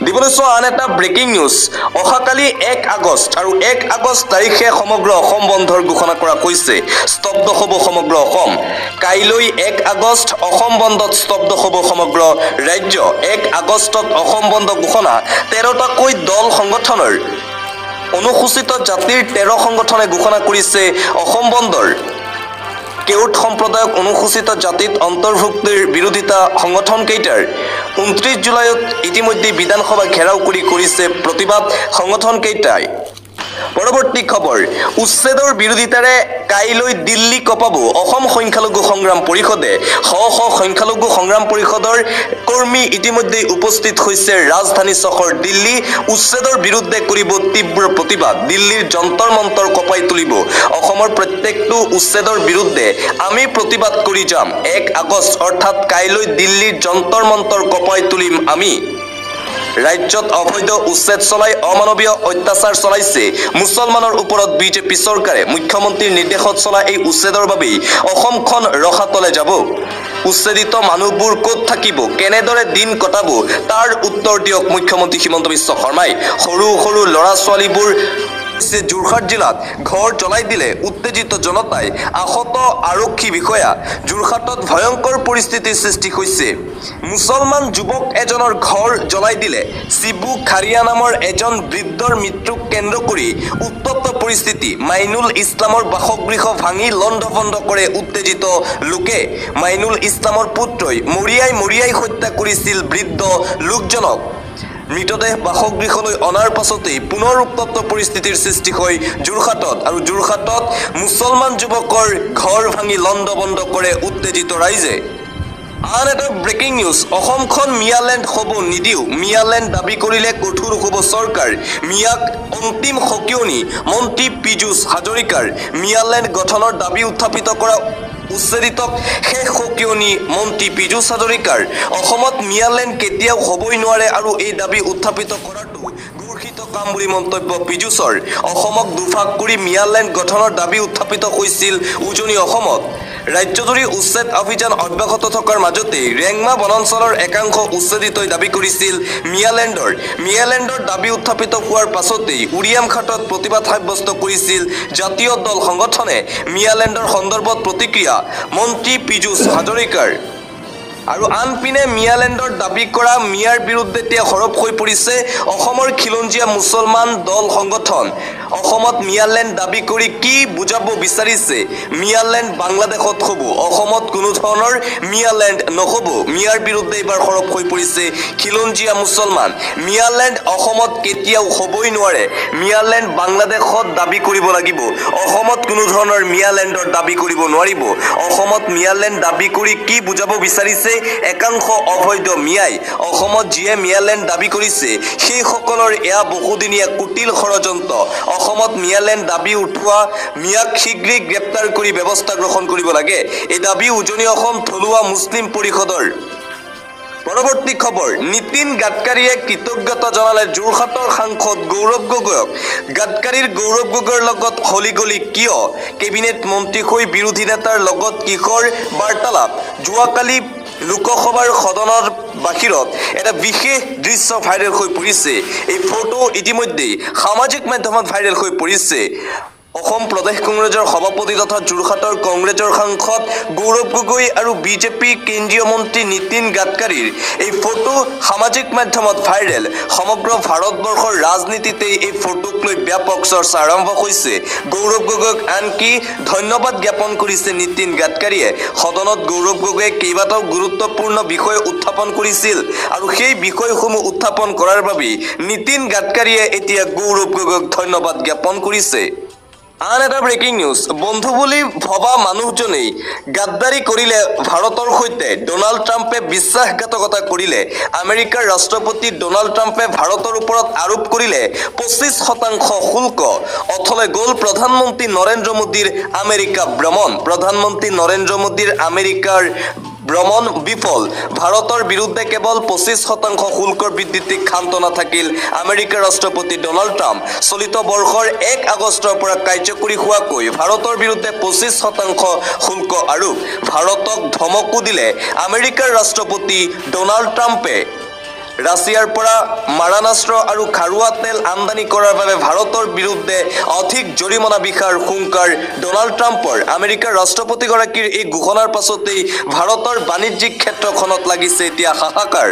দিবলৈছো আন এটা breaking news অহাকালি 1 আগষ্ট আৰু 1 আগষ্ট তাৰিখে সমগ্ৰ অসম বন্ধৰ ঘোষণা কৰা হৈছে স্তব্ধ হ'ব সমগ্ৰ অসম কাইলৈ 1 আগষ্ট অসম বন্ধত স্তব্ধ হ'ব সমগ্ৰ ৰাজ্য 1 আগষ্টত অসম বন্ধ ঘোষণা 13টাকৈ দল সংগঠনৰ অনুসূচিত জাতিৰ 13 সংগঠনে ঘোষণা কৰিছে অসম বন্ধৰ কেউট সম্প্ৰদায়ক অনুসূচিত জাতিত অন্তৰ্ভুক্তিৰ বিৰোধিতা সংগঠন কেইটাৰ 29 জুলাইত ইতিমধ্যে বিধানসভা ঘেৰাও কৰিছে প্ৰতিবাদ সংগঠন কেইটাই পৰৱৰ্তী খবৰ উচ্ছেদৰ বিৰোধিতাৰে কাইলৈ দিল্লী কপাব অসম সংখ্যালঘু সংগ্ৰাম পৰিষদে শ সংখ্যালঘু সংগ্ৰাম পৰিষদৰ কৰ্মী ইতিমধ্যে উপস্থিত হৈছে ৰাজধানী চহৰ দিল্লী উচ্ছেদৰ বিৰুদ্ধে কৰিব তীব্ৰ প্ৰতিবাদ দিল্লীৰ যন্তৰ মন্তৰ কপাই তুলিব অসমৰ প্ৰত্যেকটো উচ্ছেদৰ বিৰুদ্ধে আমি প্ৰতিবাদ কৰি যাম 1 আগষ্ট অৰ্থাৎ কাইলৈ দিল্লীৰ যন্তৰ মন্তৰ কপাই তুলিম আমি ৰাজ্যত অবৈধ উচ্ছেদ চলাই অমানৱীয় অত্যাচাৰ চলাইছে মুছলমানৰ ওপৰত বিজেপি চৰকাৰে মুখ্যমন্ত্ৰীৰ নিৰ্দেশত চলা এই উচ্ছেদৰ বাবে অসমখন ৰখাতলে যাব উচ্ছেদিত মানুহবোৰ ক'ত থাকিব কেনেদৰে দিন কটাব তাৰ উত্তৰ দিয়ক মুখ্যমন্ত্ৰী হিমন্ত বিশ্ব শৰ্মাই সৰু ল'ৰা ছোৱালীবোৰ যোৰহাট জিলাত ঘৰ জ্বলাই দিলে উত্তেজিত জনতাই আহত আৰক্ষী বিষয়া যোৰহাটত ভয়ংকৰ পৰিস্থিতিৰ সৃষ্টি হৈছে মুছলমান যুৱক এজনৰ ঘৰ জ্বলাই দিলে শিবু খাৰিয়া নামৰ এজন বৃদ্ধৰ মৃত্যুক কেন্দ্ৰ কৰি উত্তপ্ত পৰিস্থিতি মাইনুল ইছলামৰ বাসগৃহ ভাঙি লণ্ডভণ্ড কৰে উত্তেজিত লোকে মাইনুল ইছলামৰ পুত্ৰই মৰিয়াই হত্যা কৰিছিল বৃদ্ধ লোকজনক মৃতদেহ বাসগৃহলৈ অনাৰ পাছতেই পুনৰ উত্তপ্ত পৰিস্থিতিৰ সৃষ্টি হয় যোৰহাটত আৰু যোৰহাটত মুছলমান যুৱকৰ ঘৰ ভাঙি লণ্ডভণ্ড কৰে উত্তেজিত ৰাইজে আন এটা ব্ৰেকিং নিউজ অসমখন মিয়ালেণ্ড হ'ব নিদিও মিয়ালেণ্ড দাবী কৰিলে কঠোৰ হ'ব চৰকাৰ মিয়াক অন্তিম সকিয়নি মন্ত্ৰী পীযুষ হাজৰিকাৰ মিয়ালেণ্ড গঠনৰ দাবী উত্থাপিত কৰা উচ্ছেদিতক শেষ সকিয়নি মন্ত্ৰী পীযুষ হাজৰিকাৰ অসমত মিয়ালেণ্ড কেতিয়াও হ'বই নোৱাৰে আৰু এই দাবী উত্থাপিত কৰাটো গৰ্হিত কাম বুলি মন্তব্য পীযুষৰ অসমক দুভাগ কৰি মিয়ালেণ্ড গঠনৰ দাবী উত্থাপিত হৈছিল উজনি অসমত ৰাজ্যজুৰি উচ্ছেদ অভিযান অব্যাহত থকাৰ মাজতে ৰেংমা বনাঞ্চলৰ একাংশ উচ্ছেদিতই দাবী কৰিছিল মিয়ালেণ্ডৰ দাবী উত্থাপিত হোৱাৰ পাছতেই উৰিয়ামঘাটত প্ৰতিবাদ সাব্যস্ত কৰিছিল জাতীয় দল সংগঠনে মিয়ালেণ্ডৰ সন্দৰ্ভত প্ৰতিক্ৰিয়া মন্ত্ৰী পীযুষ হাজৰিকাৰ আৰু আনপিনে মিয়ালেণ্ডৰ দাবী কৰা মিয়াৰ বিৰুদ্ধে এতিয়া সৰব হৈ পৰিছে অসমৰ খিলঞ্জীয়া মুছলমান দল সংগঠন অসমত মিয়ালেণ্ড দাবী কৰি কি বুজাব বিচাৰিছে মিয়ালেণ্ড বাংলাদেশত হ'ব অসমত কোনো ধৰণৰ মিয়ালেণ্ড নহ'ব মিয়াৰ বিৰুদ্ধে এবাৰ সৰব হৈ পৰিছে খিলঞ্জীয়া মুছলমান মিয়ালেণ্ড অসমত কেতিয়াও হ'বই নোৱাৰে মিয়ালেণ্ড বাংলাদেশত দাবী কৰিব লাগিব অসমত কোনো ধৰণৰ মিয়ালেণ্ডৰ দাবী কৰিব নোৱাৰিব অসমত মিয়ালেণ্ড দাবী কৰি কি বুজাব বিচাৰিছে একাংশ অবৈধ মিয়াই অসমত যিয়ে মিয়ালেণ্ড দাবী কৰিছে সেই সকলৰ এয়া বহুদিনীয়া কুটিল ষড়যন্ত্ৰ অসমত মিয়ালেণ্ড দাবী উঠোৱা মিয়াক শীঘ্ৰেই গ্ৰেপ্তাৰ কৰি ব্যৱস্থা গ্ৰহণ কৰিব লাগে এই দাবী উজনি অসম থলুৱা মুছলিম পৰিষদৰ পৰৱৰ্তী খবৰ নীতিন গাডকাৰীয়ে কৃতজ্ঞতা জনালে যোৰহাটৰ সাংসদ গৌৰৱ গগৈক গাডকাৰীৰ গৌৰৱ গগৈৰ লগত হলিগলি কিয় কেবিনেট মন্ত্ৰী হৈ বিৰোধী নেতাৰ লগত কিশোৰ বাৰ্তালাপ যোৱাকালি লোকসভাৰ সদনৰ বাহিৰত এটা বিশেষ দৃশ্য ভাইৰেল হৈ পৰিছে এই ফটো ইতিমধ্যে সামাজিক মাধ্যমত ভাইৰেল হৈ পৰিছে অসম প্ৰদেশ কংগ্ৰেছৰ সভাপতি তথা যোৰহাটৰ কংগ্ৰেছৰ সাংসদ গৌৰৱ গগৈ আৰু বিজেপি কেন্দ্ৰীয় মন্ত্ৰী নীতিন গাডকাৰীৰ এই ফটো সামাজিক মাধ্যমত ভাইৰেল সমগ্ৰ ভাৰতবৰ্ষৰ ৰাজনীতিতে এই ফটোক লৈ ব্যাপক চৰ্চা আৰম্ভ হৈছে গৌৰৱ গগৈক আনকি ধন্যবাদ জ্ঞাপন কৰিছে নীতিন গাডকাৰীয়ে সদনত গৌৰৱ গগৈয়ে কেইবাটাও গুৰুত্বপূৰ্ণ বিষয় উত্থাপন কৰিছিল আৰু সেই বিষয়সমূহ উত্থাপন কৰাৰ বাবে নীতিন গাডকাৰীয়ে এতিয়া গৌৰৱ গগৈক ধন্যবাদ জ্ঞাপন কৰিছে আন এটা ব্ৰেকিং নিউজ বন্ধু বুলি ভবা মানুহজনেই গাদ্দাৰী কৰিলে ভাৰতৰ সৈতে ডোনাল্ড ট্ৰাম্পে বিশ্বাসঘাতকতা কৰিলে আমেৰিকাৰ ৰাষ্ট্ৰপতি ডোনাল্ড ট্ৰাম্পে ভাৰতৰ ওপৰত আৰোপ কৰিলে 25% শুল্ক অথলে গ'ল প্ৰধানমন্ত্ৰী নৰেন্দ্ৰ মোদীৰ আমেৰিকা ভ্ৰমণ প্ৰধানমন্ত্ৰী নৰেন্দ্ৰ মোদীৰ আমেৰিকাৰ ভ্ৰমণ বিফল ভাৰতৰ বিৰুদ্ধে কেৱল 25% শুল্কৰ বৃদ্ধিত ক্ষান্ত নাথাকিল আমেৰিকাৰ ৰাষ্ট্ৰপতি ডোনাল্ড ট্ৰাম্প চলিত বৰ্ষৰ 1 আগষ্টৰ পৰা কাৰ্যকৰী হোৱাকৈ ভাৰতৰ বিৰুদ্ধে 25% শুল্ক আৰোপ ভাৰতক ধমকো দিলে আমেৰিকাৰ ৰাষ্ট্ৰপতি ডোনাল্ড ট্ৰাম্পে ৰাছিয়াৰ পৰা মাৰাণাস্ত্ৰ আৰু খাৰুৱা তেল আমদানি কৰাৰ বাবে ভাৰতৰ বিৰুদ্ধে অধিক জৰিমনা বিহাৰ হুংকাৰ ডনাল্ড ট্ৰাম্পৰ আমেৰিকাৰ ৰাষ্ট্ৰপতিগৰাকীৰ এই ঘোষণাৰ পাছতেই ভাৰতৰ বাণিজ্যিক ক্ষেত্ৰখনত লাগিছে এতিয়া হাহাকাৰ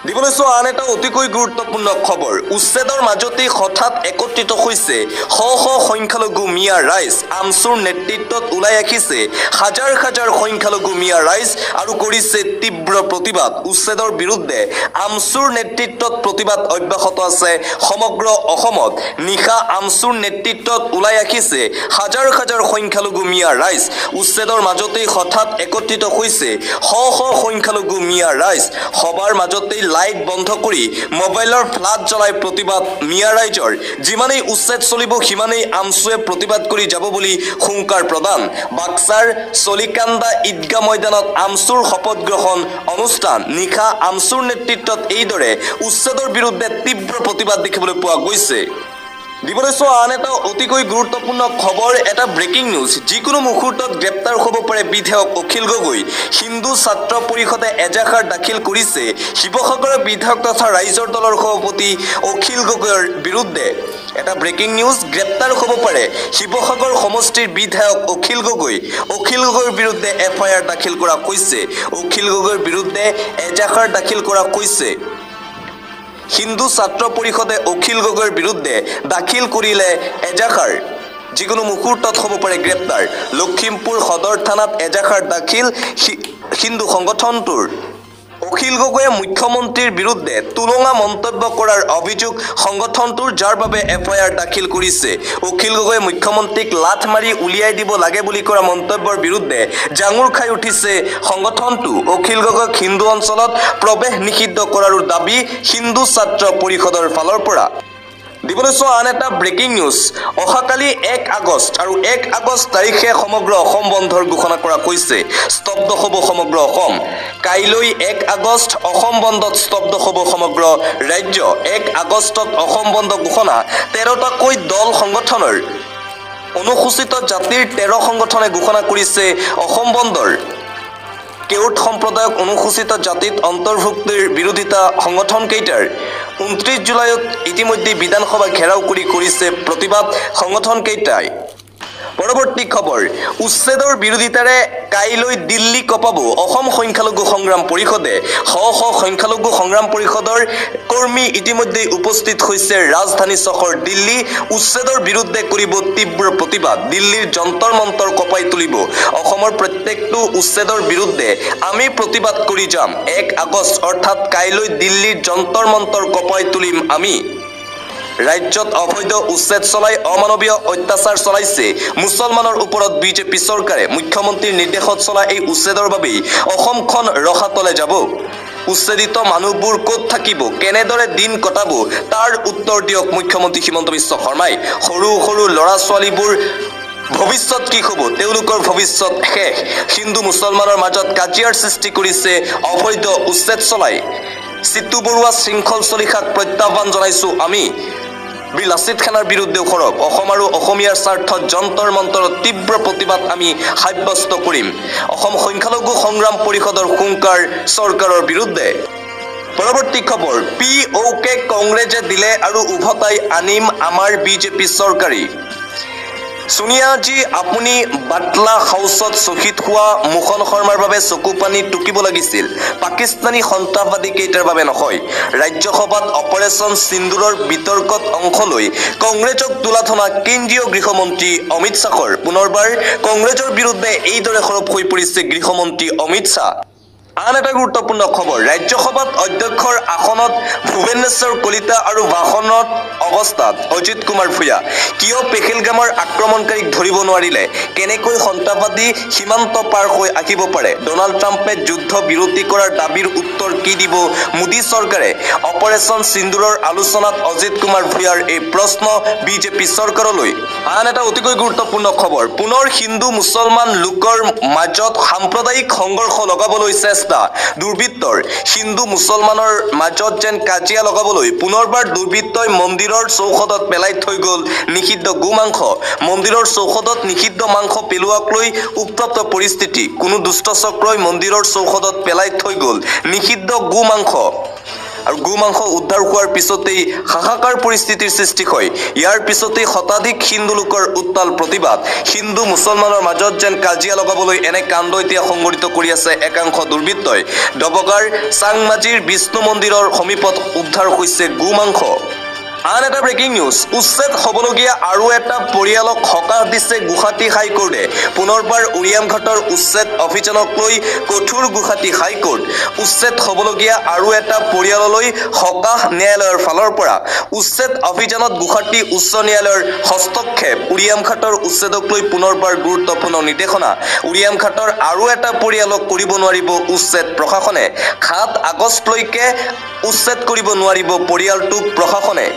দিবলৈ চোৱা আন এটা অতিকৈ গুৰুত্বপূৰ্ণ খবৰ উচ্ছেদৰ মাজতেই হঠাৎ একত্ৰিত হৈছে শ শ সংখ্যালঘু মিয়া ৰাইজ আমছুৰ নেতৃত্বত ওলাই আহিছে হাজাৰ হাজাৰ সংখ্যালঘু মিয়া ৰাইজ আৰু কৰিছে তীব্ৰ প্ৰতিবাদ উচ্ছেদৰ বিৰুদ্ধে আমছুৰ নেতৃত্বত প্ৰতিবাদ অব্যাহত আছে সমগ্ৰ অসমত নিশা আমছুৰ নেতৃত্বত ওলাই আহিছে হাজাৰ হাজাৰ সংখ্যালঘু মিয়া ৰাইজ উচ্ছেদৰ মাজতেই হঠাৎ একত্ৰিত হৈছে শ শ সংখ্যালঘু মিয়া ৰাইজ সবাৰ মাজতেই লাইট বন্ধ কৰি মোবাইলৰ ফ্লাড জ্বলাই প্ৰতিবাদ মিয়া ৰাইজৰ যিমানেই উচ্ছেদ চলিব সিমানেই আমছুৱে প্ৰতিবাদ কৰি যাব বুলি হুংকাৰ প্ৰদান বাক্সাৰ চলিকান্দা ঈদগাহ ময়দানত আমছুৰ শপত গ্ৰহণ অনুষ্ঠান নিশা আমছুৰ নেতৃত্বত এইদৰে উচ্ছেদৰ বিৰুদ্ধে তীব্ৰ প্ৰতিবাদ দেখিবলৈ পোৱা গৈছে দিবলৈ চোৱা আন এটা অতিকৈ গুৰুত্বপূৰ্ণ খবৰ এটা ব্ৰেকিং নিউজ যিকোনো মুহূৰ্তত গ্ৰেপ্তাৰ হ'ব পাৰে বিধায়ক অখিল গগৈ হিন্দু ছাত্ৰ পৰিষদে এজাহাৰ দাখিল কৰিছে শিৱসাগৰৰ বিধায়ক তথা ৰাইজৰ দলৰ সভাপতি অখিল গগৈৰ বিৰুদ্ধে এটা ব্ৰেকিং নিউজ গ্ৰেপ্তাৰ হ'ব পাৰে শিৱসাগৰ সমষ্টিৰ বিধায়ক অখিল গগৈৰ বিৰুদ্ধে এফআইআৰ দাখিল কৰা হৈছে অখিল গগৈৰ বিৰুদ্ধে এজাহাৰ দাখিল কৰা হৈছে হিন্দু ছাত্ৰ পৰিষদে অখিল গগৈৰ বিৰুদ্ধে দাখিল কৰিলে এজাহাৰ যিকোনো মুহূৰ্তত হ'ব পাৰে গ্ৰেপ্তাৰ লখিমপুৰ সদৰ থানাত এজাহাৰ দাখিল হিন্দু সংগঠনটোৰ অখিল গগৈয়ে মুখ্যমন্ত্ৰীৰ বিৰুদ্ধে তুলঙা মন্তব্য কৰাৰ অভিযোগ সংগঠনটোৰ যাৰ বাবে এফআইআৰ দাখিল কৰিছে অখিল গগৈয়ে মুখ্যমন্ত্ৰীক লাথ মাৰি উলিয়াই দিব লাগে বুলি কৰা মন্তব্যৰ বিৰুদ্ধে জাঙুৰ খাই উঠিছে সংগঠনটো অখিল গগৈক হিন্দু অঞ্চলত প্ৰৱেশ নিষিদ্ধ কৰাৰ দাবী হিন্দু ছাত্ৰ পৰিষদৰ ফালৰ পৰা দিবলৈ চোৱা আন এটা ব্ৰেকিং নিউজ অহাকালি 1 আগষ্ট আৰু 1 আগষ্ট তাৰিখে সমগ্ৰ অসম বন্ধৰ ঘোষণা কৰা হৈছে স্তব্ধ হ'ব সমগ্ৰ অসম কাইলৈ 1 আগষ্ট অসম বন্ধত স্তব্ধ হ'ব সমগ্ৰ ৰাজ্য 1 আগষ্টত অসম বন্ধ ঘোষণা 13টাকৈ দল সংগঠনৰ অনুসূচিত জাতিৰ 13 সংগঠনে ঘোষণা কৰিছে অসম বন্ধৰ কেউট সম্প্ৰদায়ক অনুসূচিত জাতিত অন্তৰ্ভুক্তিৰ বিৰোধিতা সংগঠন কেইটাৰ 29 জুলাইত ইতিমধ্যে বিধানসভা ঘেৰাও কৰিছে প্ৰতিবাদ সংগঠন কেইটাই পৰৱৰ্তী খবৰ উচ্ছেদৰ বিৰোধিতাৰে কাইলৈ দিল্লী কপাব অসম সংখ্যালঘু সংগ্ৰাম পৰিষদে শ শ সংখ্যালঘু সংগ্ৰাম পৰিষদৰ কৰ্মী ইতিমধ্যে উপস্থিত হৈছে ৰাজধানী চহৰ দিল্লী উচ্ছেদৰ বিৰুদ্ধে কৰিব তীব্ৰ প্ৰতিবাদ দিল্লীৰ যন্তৰ মন্তৰ কপাই তুলিব অসমৰ প্ৰত্যেকটো উচ্ছেদৰ বিৰুদ্ধে আমি প্ৰতিবাদ কৰি যাম 1 আগষ্ট অৰ্থাৎ কাইলৈ দিল্লীৰ যন্তৰ মন্তৰ কপাই তুলিম আমি ৰাজ্যত অবৈধ উচ্ছেদ চলাই অমানৱীয় অত্যাচাৰ চলাইছে মুছলমানৰ ওপৰত বিজেপি চৰকাৰে মুখ্যমন্ত্ৰীৰ নিৰ্দেশত চলা এই উচ্ছেদৰ বাবে অসমখন ৰসাতলে যাব উচ্ছেদিত মানুহবোৰ ক'ত থাকিব কেনেদৰে দিন কটাব তাৰ উত্তৰ দিয়ক মুখ্যমন্ত্ৰী হিমন্ত বিশ্ব শৰ্মাই সৰু সৰু ল'ৰা ছোৱালীবোৰ ভৱিষ্যত কি হ'ব তেওঁলোকৰ ভৱিষ্যত শেষ হিন্দু মুছলমানৰ মাজত কাজিয়াৰ সৃষ্টি কৰিছে অবৈধ উচ্ছেদ চলাই চিতু বৰুৱা শৃংখল চলিখাক প্ৰত্যাহ্বান জনাইছো আমি বীৰ লাচিত খানৰ বিৰুদ্ধে খৰক অসম আৰু অসমীয়াৰ স্বাৰ্থত যন্তৰ মন্তৰত তীব্ৰ প্ৰতিবাদ আমি সাব্যস্ত কৰিম অসম সংখ্যালঘু সংগ্ৰাম পৰিষদৰ হুংকাৰ চৰকাৰৰ বিৰুদ্ধে পৰৱৰ্তী খবৰ পিঅকে কংগ্ৰেছে দিলে আৰু উভতাই আনিম আমাৰ বিজেপি চৰকাৰী সোনিয়াজি আপুনি বাটলা হাউচত শহীদ হোৱা মোহন শৰ্মাৰ বাবে চকু পানী টুকিব লাগিছিল পাকিস্তানী সন্ত্ৰাসবাদী কেইটাৰ বাবে নহয় ৰাজ্যসভাত অপাৰেচন সিন্দুৰৰ বিতৰ্কত অংশ লৈ কংগ্ৰেছক তুলাধনা কেন্দ্ৰীয় গৃহমন্ত্ৰী অমিত শ্বাহৰ পুনৰবাৰ কংগ্ৰেছৰ বিৰুদ্ধে এইদৰে সৰব হৈ পৰিছে গৃহমন্ত্ৰী অমিত শ্বাহ আন এটা গুৰুত্বপূৰ্ণ খবৰ ৰাজ্যসভাত অধ্যক্ষৰ আসনত ভুৱনেশ্বৰ কলিতা আৰু ভাষণত অৱস্থাত অজিত কুমাৰ ভূঞা কিয় পেহেলগামৰ আক্ৰমণকাৰীক ধৰিব নোৱাৰিলে কেনেকৈ সন্ত্ৰাসবাদী সীমান্ত পাৰ হৈ আহিব পাৰে ডনাল্ড ট্ৰাম্পে যুদ্ধ বিৰতি কৰাৰ দাবীৰ উত্তৰ কি দিব মোদী চৰকাৰে অপাৰেচন সিন্দুৰৰ আলোচনাত অজিত কুমাৰ ভূঞাৰ এই প্ৰশ্ন বিজেপি চৰকাৰলৈ আন এটা অতিকৈ গুৰুত্বপূৰ্ণ খবৰ পুনৰ হিন্দু মুছলমান লোকৰ মাজত সাম্প্ৰদায়িক সংঘৰ্ষ লগাবলৈ দুৰ্বৃত্তৰ হিন্দু মুছলমানৰ মাজত যেন কাজিয়া লগাবলৈ পুনৰবাৰ দুৰ্বৃত্তই মন্দিৰৰ চৌহদত পেলাই থৈ গ'ল নিষিদ্ধ গোমাংস মন্দিৰৰ চৌহদত নিষিদ্ধ মাংস পেলোৱাক লৈ উত্তপ্ত পৰিস্থিতি কোনো দুষ্ট চক্ৰই মন্দিৰৰ চৌহদত পেলাই থৈ গ'ল নিষিদ্ধ গোমাংস আৰু গো মাংস উদ্ধাৰ হোৱাৰ পিছতেই হাহাকাৰ পৰিস্থিতিৰ সৃষ্টি হয়। ইয়াৰ পিছতেই শতাধিক হিন্দু লোকৰ উত্তাল প্ৰতিবাদ। হিন্দু মুছলমানৰ মাজত যেন কাজিয়া লগাবলৈ এনে কাণ্ড এতিয়া সংঘটিত কৰি আছে একাংশ দুৰ্বৃত্তই। ডবগাৰ চাংমাজিৰ বিষ্ণু মন্দিৰৰ সমীপত উদ্ধাৰ হৈছে গো মাংস। আন এটা ব্ৰেকিং নিউজ, উচ্ছেদ হ'বলগীয়া আৰু এটা পৰিয়ালক সকাহ দিছে গুৱাহাটী হাইকোৰ্টে। পুনৰবাৰ উৰিয়ামঘাটৰ উচ্ছেদ অভিযানক লৈ কঠোৰ গুৱাহাটী হাইকোৰ্ট। উচ্ছেদ হ'বলগীয়া আৰু এটা পৰিয়াললৈ সকাহ ন্যায়ালয়ৰ ফালৰ পৰা। উচ্ছেদ অভিযানত গুৱাহাটী উচ্চ ন্যায়ালয়ৰ হস্তক্ষেপ। উৰিয়ামঘাটৰ উচ্ছেদক লৈ পুনৰবাৰ গুৰুত্বপূৰ্ণ নিৰ্দেশনা। উৰিয়ামঘাটৰ আৰু এটা পৰিয়ালক কৰিব নোৱাৰিব উচ্ছেদ প্ৰশাসনে। 7 আগষ্টলৈকে উচ্ছেদ কৰিব নোৱাৰিব পৰিয়ালটোক প্ৰশাসনে।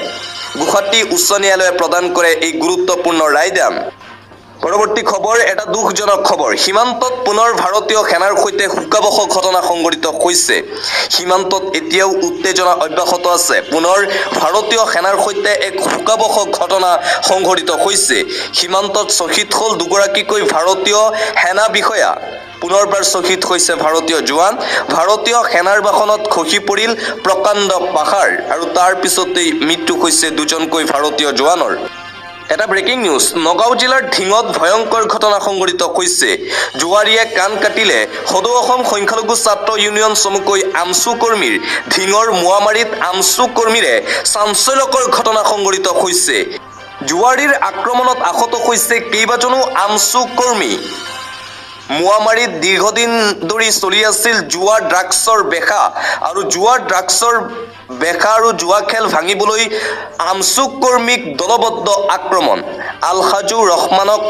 গুৱাহাটী উচ্চ ন্যায়ালয়ে প্ৰদান কৰে এই গুৰুত্বপূৰ্ণ ৰায়দান। পৰৱৰ্তী খবৰ, এটা দুখজনক খবৰ। সীমান্তত পুনৰ ভাৰতীয় সেনাৰ সৈতে শোকাবহ ঘটনা সংঘটিত হৈছে। সীমান্তত এতিয়াও উত্তেজনা অব্যাহত আছে। পুনৰ ভাৰতীয় সেনাৰ সৈতে এক শোকাবহ ঘটনা সংঘটিত হৈছে। সীমান্তত শ্বহীদ হ'ল দুগৰাকীকৈ ভাৰতীয় সেনা বিষয়া। পুনৰবাৰ শ্বহীদ হৈছে ভাৰতীয় জোৱান। ভাৰতীয় সেনাৰ বাহনত খহি পৰিল প্ৰকাণ্ড পাহাৰ আৰু তাৰ পিছতেই মৃত্যু হৈছে দুজনকৈ ভাৰতীয় জোৱানৰ। এটা ব্ৰেকিং নিউজ, নগাঁও জিলাৰ ঢিঙত ভয়ংকৰ ঘটনা সংঘটিত হৈছে। জোৱাৰীয়ে কাণ কাটিলে সদৌ অসম সংখ্যালঘু ছাত্ৰ ইউনিয়ন চমুকৈ আমছু কৰ্মীৰ। ঢিঙৰ মোৱামাৰীত আমছু কৰ্মীৰে চাঞ্চল্যকৰ ঘটনা সংঘটিত হৈছে। জোৱাৰীৰ আক্ৰমণত আহত হৈছে কেইবাজনো আমছু কৰ্মী। মোৱামাৰীত দীৰ্ঘদিন ধৰি চলি আছিল জুৱা ড্ৰাগছৰ বেখা আৰু জুৱা খেল ভাঙিবলৈ আমছু কৰ্মীক দলবদ্ধ আক্ৰমণ। আলহাজু ৰহমানক